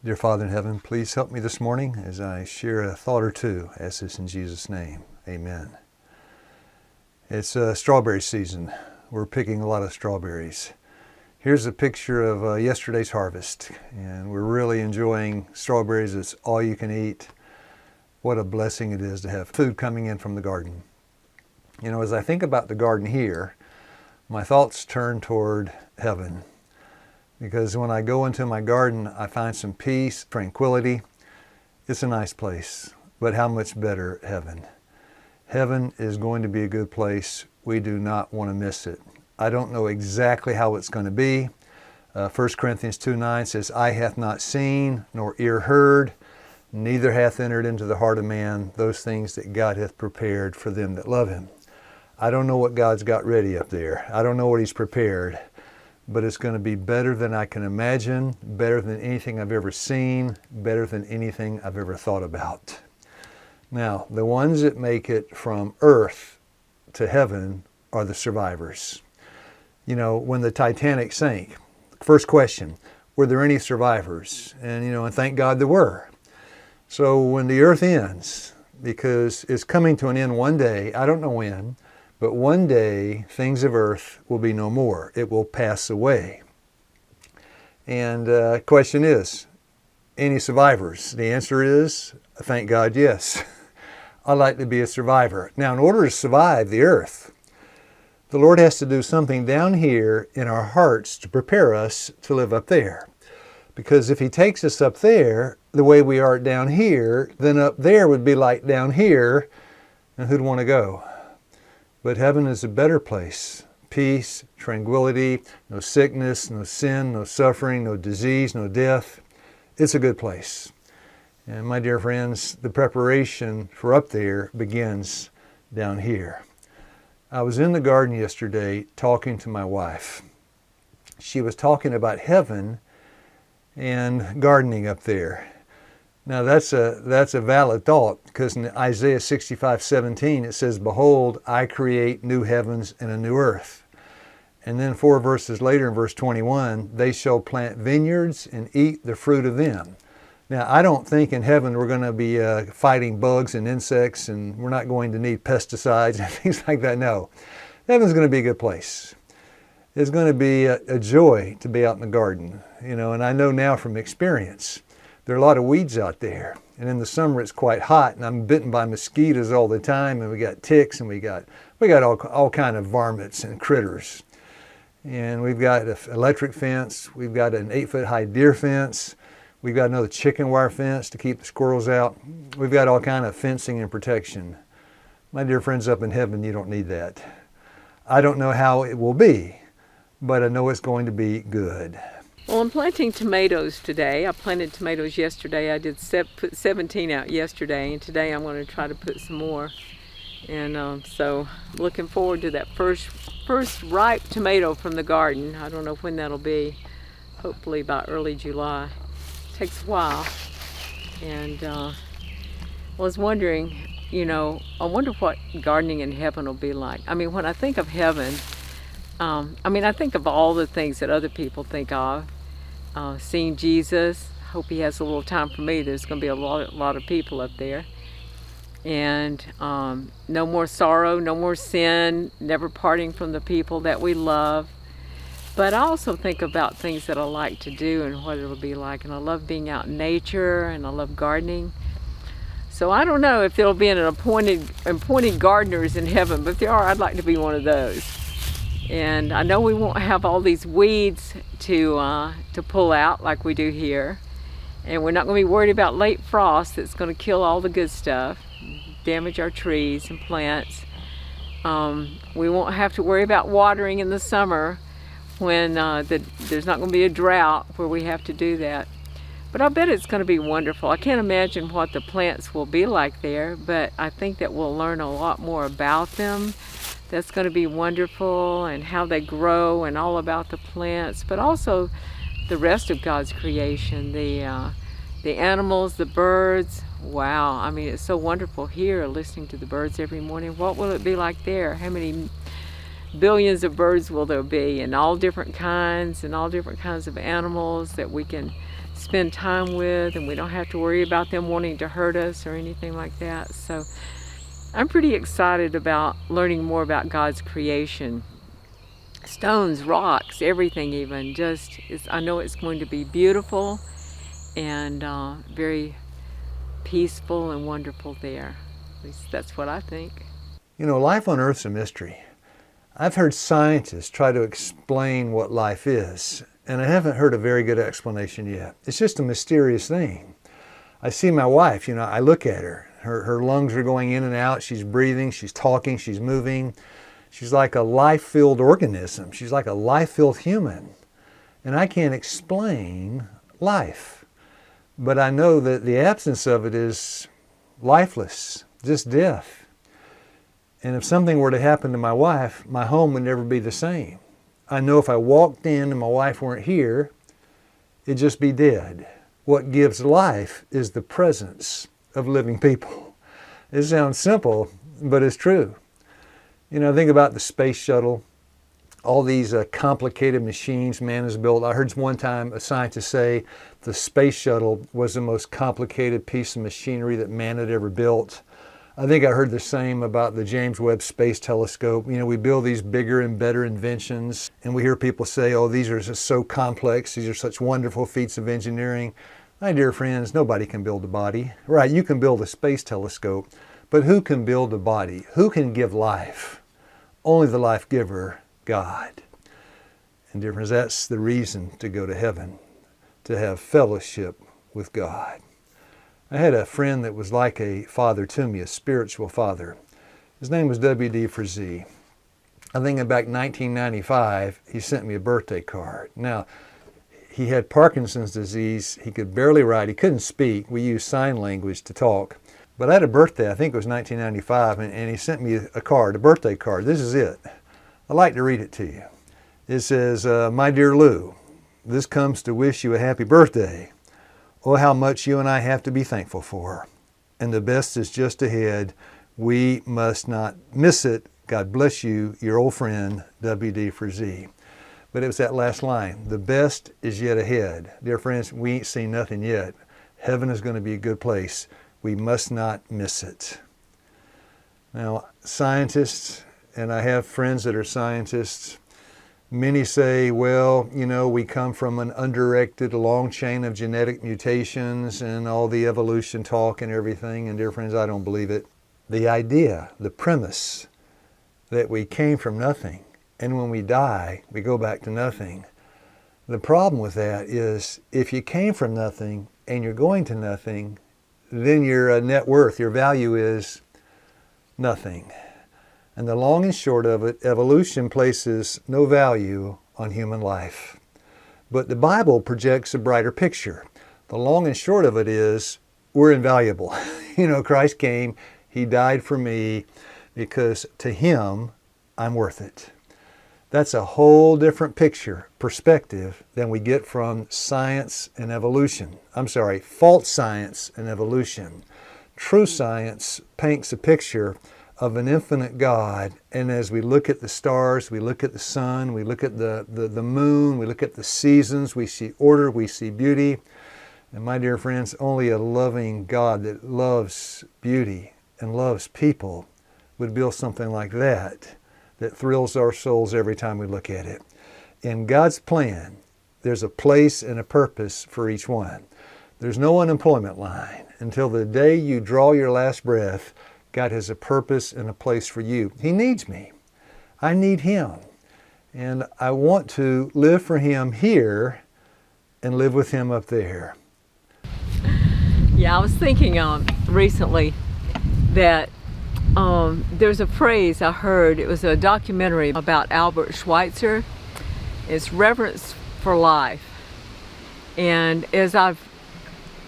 Dear Father in heaven, please help me this morning as I share a thought or two. I ask this in Jesus' name. Amen. It's strawberry season. We're picking a lot of strawberries. Here's a picture of yesterday's harvest, and we're really enjoying strawberries. It's all you can eat. What a blessing it is to have food coming in from the garden. You know, as I think about the garden here, my thoughts turn toward heaven. Because when I go into my garden, I find some peace, tranquility. It's a nice place, but how much better heaven? Heaven is going to be a good place. We do not want to miss it. I don't know exactly how it's going to be. 1 Corinthians 2:9 says, "Eye hath not seen, nor ear heard, neither hath entered into the heart of man those things that God hath prepared for them that love Him." I don't know what God's got ready up there. I don't know what He's prepared. But it's going to be better than I can imagine, better than anything I've ever seen, better than anything I've ever thought about. Now, the ones that make it from earth to heaven are the survivors. You know, when the Titanic sank, first question, were there any survivors? And thank God there were. So when the earth ends, because it's coming to an end one day, I don't know when, but one day, things of earth will be no more. It will pass away. And the question is, any survivors? The answer is, thank God, yes. I'd like to be a survivor. Now, in order to survive the earth, the Lord has to do something down here in our hearts to prepare us to live up there. Because if He takes us up there the way we are down here, then up there would be like down here, and who'd want to go? But heaven is a better place. Peace, tranquility, no sickness, no sin, no suffering, no disease, no death. It's a good place. And my dear friends, the preparation for up there begins down here. I was in the garden yesterday talking to my wife. She was talking about heaven and gardening up there. Now that's a valid thought, because in Isaiah 65:17 it says, "Behold, I create new heavens and a new earth." And then 4 verses later in verse 21, "They shall plant vineyards and eat the fruit of them." Now I don't think in heaven we're going to be fighting bugs and insects, and we're not going to need pesticides and things like that. No, heaven's going to be a good place. It's going to be a joy to be out in the garden, and I know now from experience, there are a lot of weeds out there, and in the summer it's quite hot, and I'm bitten by mosquitoes all the time, and we got ticks, and we got all kind of varmints and critters. And we've got an electric fence, we've got an 8-foot high deer fence, we've got another chicken wire fence to keep the squirrels out. We've got all kind of fencing and protection. My dear friends, up in heaven, you don't need that. I don't know how it will be, but I know it's going to be good. Well, I'm planting tomatoes today. I planted tomatoes yesterday. I did put 17 out yesterday, and today I'm going to try to put some more. And so looking forward to that first ripe tomato from the garden. I don't know when that'll be. Hopefully by early July. It takes a while. And I was wondering, I wonder what gardening in heaven will be like. I mean, when I think of heaven, I think of all the things that other people think of. Seeing Jesus. Hope He has a little time for me. There's going to be a lot of people up there. And no more sorrow, no more sin, never parting from the people that we love. But I also think about things that I like to do and what it'll be like. And I love being out in nature, and I love gardening. So I don't know if there'll be an appointed gardeners in heaven, but if there are, I'd like to be one of those. And I know we won't have all these weeds to pull out like we do here. And we're not going to be worried about late frost that's going to kill all the good stuff, damage our trees and plants. We won't have to worry about watering in the summer when there's not going to be a drought where we have to do that. But I bet it's going to be wonderful. I can't imagine what the plants will be like there, but I think that we'll learn a lot more about them. That's going to be wonderful, and how they grow and all about the plants, but also the rest of God's creation, the animals, the birds. Wow, I mean, it's so wonderful here listening to the birds every morning. What will it be like there? How many billions of birds will there be, and all different kinds of animals that we can spend time with, and we don't have to worry about them wanting to hurt us or anything like that. So I'm pretty excited about learning more about God's creation. Stones, rocks, everything even. I know it's going to be beautiful and very peaceful and wonderful there. At least that's what I think. You know, life on Earth's a mystery. I've heard scientists try to explain what life is, and I haven't heard a very good explanation yet. It's just a mysterious thing. I see my wife, you know, I look at her. Her lungs are going in and out. She's breathing, she's talking, she's moving. She's like a life-filled organism. She's like a life-filled human. And I can't explain life. But I know that the absence of it is lifeless, just death. And if something were to happen to my wife, my home would never be the same. I know if I walked in and my wife weren't here, it'd just be dead. What gives life is the presence of living people. It sounds simple, but it's true. You know, think about the space shuttle, all these complicated machines man has built. I heard one time a scientist say the space shuttle was the most complicated piece of machinery that man had ever built. I think I heard the same about the James Webb Space Telescope. You know, we build these bigger and better inventions, and we hear people say, oh, these are just so complex. These are such wonderful feats of engineering. My dear friends, nobody can build a body. Right, you can build a space telescope, but who can build a body? Who can give life? Only the life giver, God. And dear friends, that's the reason to go to heaven, to have fellowship with God. I had a friend that was like a father to me, a spiritual father. His name was W.D. Frazee. I think in back 1995, he sent me a birthday card. Now, he had Parkinson's disease. He could barely write. He couldn't speak. We used sign language to talk. But I had a birthday, I think it was 1995, and he sent me a card, a birthday card. This is it. I'd like to read it to you. It says, My dear Lou, this comes to wish you a happy birthday. Oh, how much you and I have to be thankful for. And the best is just ahead. We must not miss it. God bless you, your old friend, W.D. Frazee. But it was that last line. The best is yet ahead. Dear friends, we ain't seen nothing yet. Heaven is going to be a good place. We must not miss it. Now, scientists, and I have friends that are scientists, many say, well, you know, we come from an undirected long chain of genetic mutations and all the evolution talk and everything. And dear friends, I don't believe it. The idea, the premise that we came from nothing, and when we die, we go back to nothing. The problem with that is if you came from nothing and you're going to nothing, then your net worth, your value is nothing. And the long and short of it, evolution places no value on human life. But the Bible projects a brighter picture. The long and short of it is we're invaluable. You know, Christ came, He died for me because to Him, I'm worth it. That's a whole different picture, perspective, than we get from science and evolution. False science and evolution. True science paints a picture of an infinite God, and as we look at the stars, we look at the sun, we look at the moon, we look at the seasons, we see order, we see beauty. And my dear friends, only a loving God that loves beauty and loves people would build something like that thrills our souls every time we look at it. In God's plan, there's a place and a purpose for each one. There's no unemployment line. Until the day you draw your last breath, God has a purpose and a place for you. He needs me. I need Him. And I want to live for Him here and live with Him up there. Yeah, I was thinking recently that there's a phrase I heard. It was a documentary about Albert Schweitzer. It's reverence for life. And as I've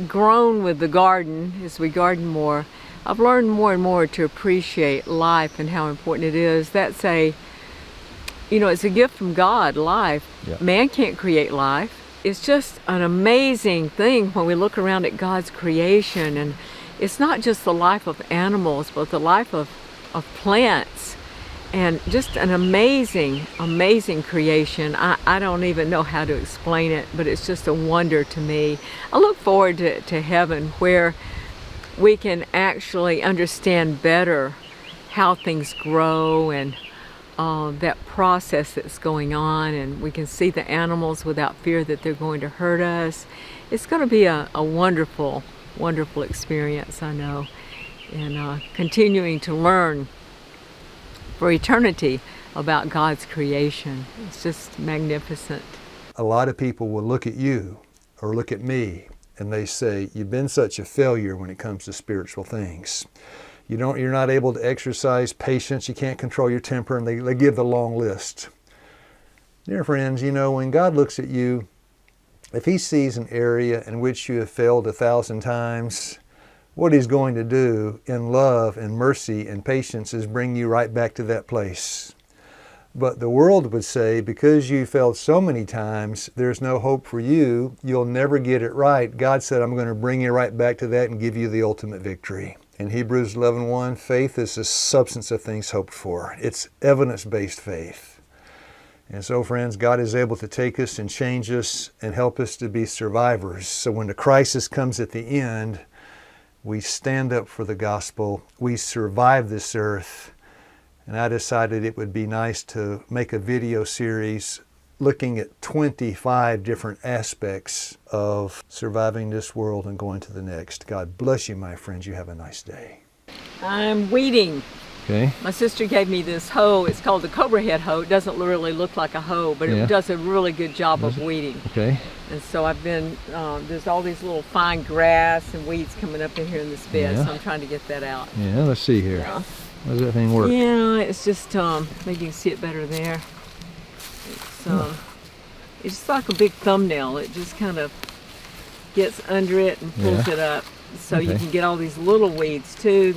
grown with the garden, as we garden more, I've learned more and more to appreciate life and how important it is. That's it's a gift from God, life. Yeah. Man can't create life. It's just an amazing thing when we look around at God's creation. And it's not just the life of animals, but the life of plants and just an amazing, amazing creation. I don't even know how to explain it, but it's just a wonder to me. I look forward to heaven, where we can actually understand better how things grow and that process that's going on, and we can see the animals without fear that they're going to hurt us. It's going to be a wonderful, wonderful experience, I know, and continuing to learn for eternity about God's creation. It's just magnificent. A lot of people will look at you or look at me and they say, you've been such a failure when it comes to spiritual things. You're not able to exercise patience, you can't control your temper, and they give the long list. Dear friends, when God looks at you, if He sees an area in which you have failed 1,000 times, what He's going to do in love and mercy and patience is bring you right back to that place. But the world would say, because you failed so many times, there's no hope for you, you'll never get it right. God said, I'm going to bring you right back to that and give you the ultimate victory. In Hebrews 11:1, faith is the substance of things hoped for. It's evidence-based faith. And so, friends, God is able to take us and change us and help us to be survivors. So when the crisis comes at the end, we stand up for the gospel. We survive this earth. And I decided it would be nice to make a video series looking at 25 different aspects of surviving this world and going to the next. God bless you, my friends. You have a nice day. I'm weeding. Okay. My sister gave me this hoe. It's called the Cobra Head hoe. It doesn't really look like a hoe, but Yeah. it does a really good job of weeding. Okay. And so I've been, there's all these little fine grass and weeds coming up in here in this bed, Yeah. so I'm trying to get that out. Yeah, let's see here. Yeah. How does that thing work? Yeah, it's just, maybe you can see it better there. It's just like a big thumbnail. It just kind of gets under it and pulls Yeah. it up. So you Okay. can get all these little weeds too.